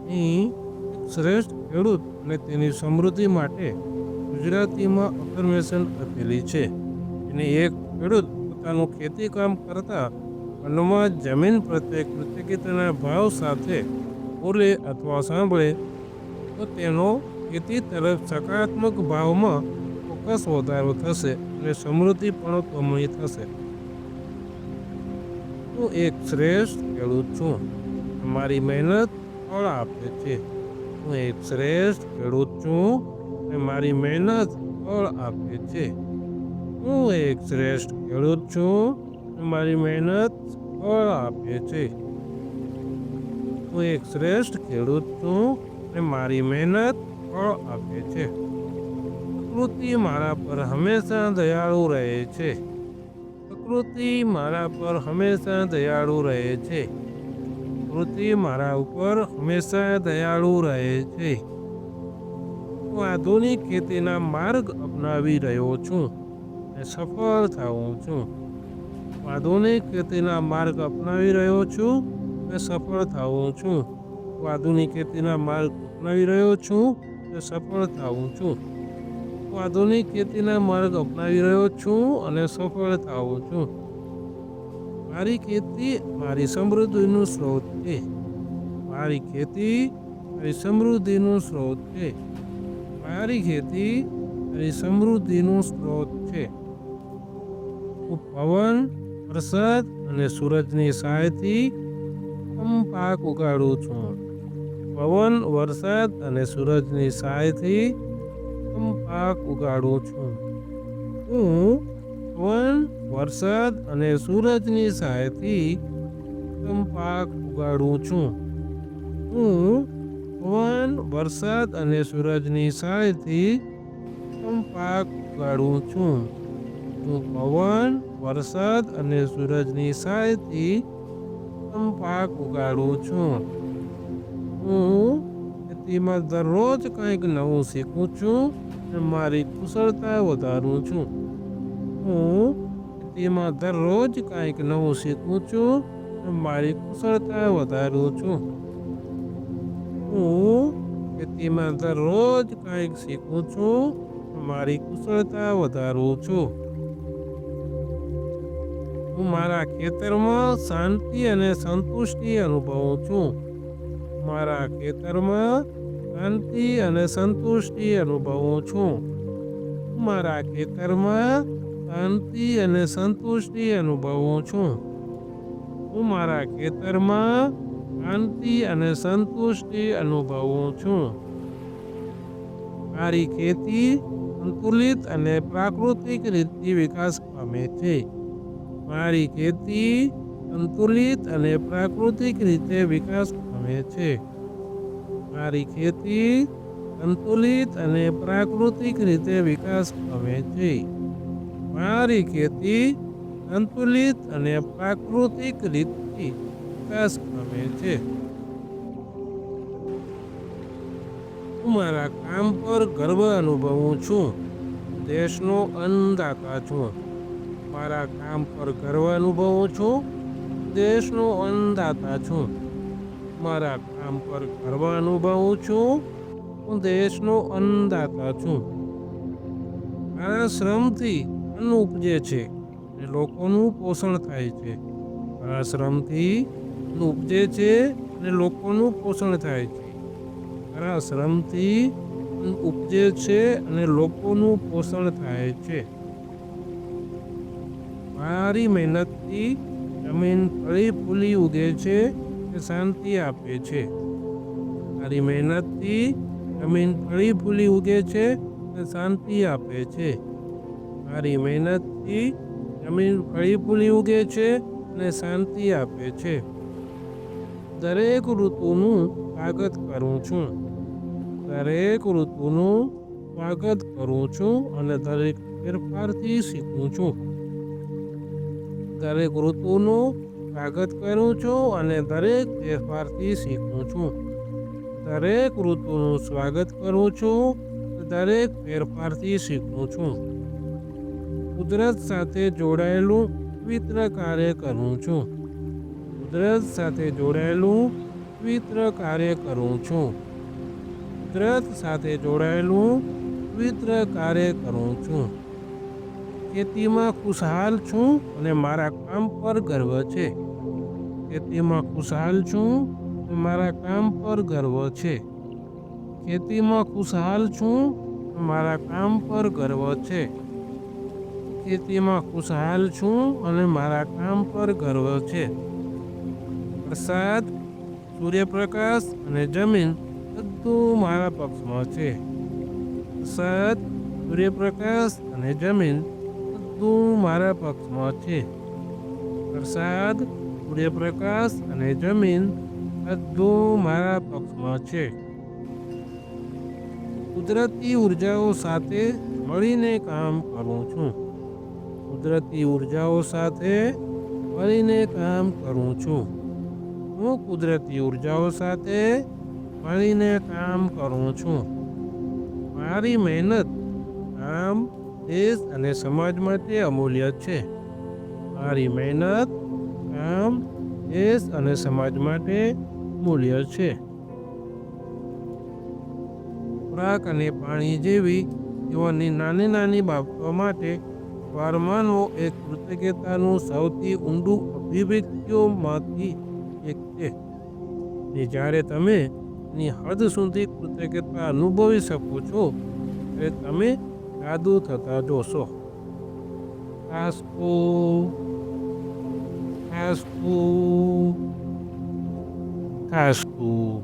અહીં એક શ્રેષ્ઠ ખેડૂત અને તેની સમૃદ્ધિ માટે ગુજરાતીમાં અફર્મેશન આપેલી છે. અને એક ખેડૂત પોતાનું ખેતી કામ કરતા મનમાં જમીન પ્રત્યે કૃતજ્ઞતાના ભાવ સાથે બોલે અથવા સાંભળે તો તેનો ખેતી તરફ સકારાત્મક ભાવમાં ચોક્કસ વધારો થશે અને સમૃદ્ધિ પણ બમણી થશે. હું એક શ્રેષ્ઠ ખેડૂત છું. મારી મહેનત ફળ આપે છે. હું એક શ્રેષ્ઠ ખેડૂત છું અને મારી મહેનત ફળ આપે છે. હું એક શ્રેષ્ઠ ખેડૂત છું અને મારી મહેનત ફળ આપે છે. હું એક શ્રેષ્ઠ ખેડૂત છું અને મારી મહેનત ફળ આપે છે. પ્રકૃતિ મારા પર હંમેશા દયાળુ રહે છે. પ્રકૃતિ મારા પર હંમેશા દયાળુ રહે છે. પ્રકૃતિ મારા ઉપર હંમેશા દયાળુ રહે છે. હું આધુનિક ખેતીના માર્ગ અપનાવી રહ્યો છું અને સફળ થાઉં છું. હું આધુનિક ખેતીના માર્ગ અપનાવી રહ્યો છું અને સફળ થાઉં છું. હું આધુનિક ખેતીના માર્ગ અપનાવી રહ્યો છું અને સફળ થાઉં છું. હું આધુનિક ખેતીના માર્ગ અપનાવી રહ્યો છું અને સફળ થાઉં છું. મારી ખેતી મારી સમૃદ્ધિનું સ્ત્રોત છે. મારી ખેતી મારી સમૃદ્ધિનું સ્ત્રોત છે. મારી ખેતી મારી સમૃદ્ધિનું સ્ત્રોત છે. હું પવન, વરસાદ અને સૂરજની સહાયથી પાક ઉગાડું છું. પવન, વરસાદ અને સૂરજની સહાયથી પાક ઉગાડું છું. હું પવન, વરસાદ અને સૂરજની સહાયથી પાક ઉગાડું છું. હું પવન, વરસાદ અને સૂરજની સહાયથી પાક ઉગાડું છું. હું પવન, વરસાદ અને સૂરજની સહાયથી પાક ઉગાડું છું. હું ખેતીમાં દરરોજ કંઈક નવું શીખું છું અને મારી કુશળતા વધારું છું. હું ખેતીમાં દરરોજ કંઈક નવું શીખું છું અને મારી કુશળતા વધારું છું. હું ખેતીમાં દરરોજ કંઈક શીખું છું અને મારી કુશળતા વધારું છું. હું મારા ખેતરમાં શાંતિ અને સંતુષ્ટિ અનુભવું છું. મારા ખેતરમાં શાંતિ અને સંતુષ્ટિ અનુભવું છું. મારા ખેતરમાં શાંતિ અને સંતુષ્ટિ અનુભવું છું. હું મારા ખેતરમાં શાંતિ અને સંતુષ્ટિ અનુભવું છું. મારી ખેતી સંતુલિત અને પ્રાકૃતિક રીતે વિકાસ પામે છે. મારી ખેતી સંતુલિત અને પ્રાકૃતિક રીતે વિકાસ પામે છે. મારી ખેતી સંતુલિત અને પ્રાકૃતિક રીતે વિકાસ પામે છે. મારી ખેતી સંતુલિત અને પ્રાકૃતિક રીતે વિકાસ પામે છે. હું મારા કામ પર ગર્વ અનુભવું છું. દેશનો અન્નદાતા છું. મારા કામ પર ગર્વ અનુભવું છું. દેશનો અન્નદાતા છું. મારા કામ પર ગર્વ અનુભવું છું. હું દેશનો અન્નદાતા છું. મારા શ્રમથી અન્ન ઉપજે છે અને લોકોનું પોષણ થાય છે. મારા શ્રમથી અન્ન ઉપજે છે અને લોકોનું પોષણ થાય છે. મારા શ્રમથી અન્ન ઉપજે છે અને લોકોનું પોષણ થાય છે. મારી મહેનતથી જમીન ફળી ફૂલી ઉગે છે અને શાંતિ આપે છે. મારી મહેનતથી જમીન ફળી ફૂલી ઉગે છે અને શાંતિ આપે છે. મારી મહેનતથી જમીન ફળી ફૂલી ઉગે છે અને શાંતિ આપે છે. દરેક ઋતુનું સ્વાગત કરું છું. દરેક ઋતુનું સ્વાગત કરું છું અને દરેક ફેરફારથી શીખું છું. દરેક ઋતુનું સ્વાગત કરું છું અને દરેક ફેરફારથી શીખું છું. દરેક ઋતુનું સ્વાગત કરું છું દરેક ફેરફારથી શીખું છું. કુદરત સાથે જોડાયેલું પવિત્ર કાર્ય કરું છું. કુદરત સાથે જોડાયેલું પવિત્ર કાર્ય કરું છું. કુદરત સાથે જોડાયેલું પવિત્ર કાર્ય કરું છું. ખેતીમાં ખુશહાલ છું અને મારા કામ પર ગર્વ છે. ખેતીમાં ખુશહાલ છું અને મારા કામ પર ગર્વ છે. ખેતીમાં ખુશહાલ છું અને મારા કામ પર ગર્વ છે. ખેતીમાં ખુશહાલ છું અને મારા કામ પર ગર્વ છે. વરસાદ, સૂર્યપ્રકાશ અને જમીન બધું મારા પક્ષમાં છે. વરસાદ, સૂર્યપ્રકાશ અને જમીન બધું મારા પક્ષમાં છે. વરસાદ, સૂર્યપ્રકાશ અને જમીન બધું મારા પક્ષમાં છે. કુદરતી ઉર્જાઓ સાથે મળીને કામ કરું છું. કુદરતી ઉર્જાઓ સાથે મળીને કામ કરું છું. હું કુદરતી ઉર્જાઓ સાથે મળીને કામ કરું છું. મારી મહેનત, કામ, દેશ અને સમાજ માટે અમૂલ્ય છે. મારી મહેનત, કામ, દેશ અને સમાજ માટે અમૂલ્ય છે. ખોરાક અને પાણી જેવી જીવનની નાની નાની બાબતો માટે આભાર માનવો એ કૃતજ્ઞતાનું સૌથી ઊંડું અભિવ્યક્તિઓમાંથી એક છે. અને જ્યારે તમે એની હદ સુધી કૃતજ્ઞતા અનુભવી શકો છો ત્યારે તમે જાદુ થતા જોશો. ખાસકુ, ખાસકુ, ખાસકુ.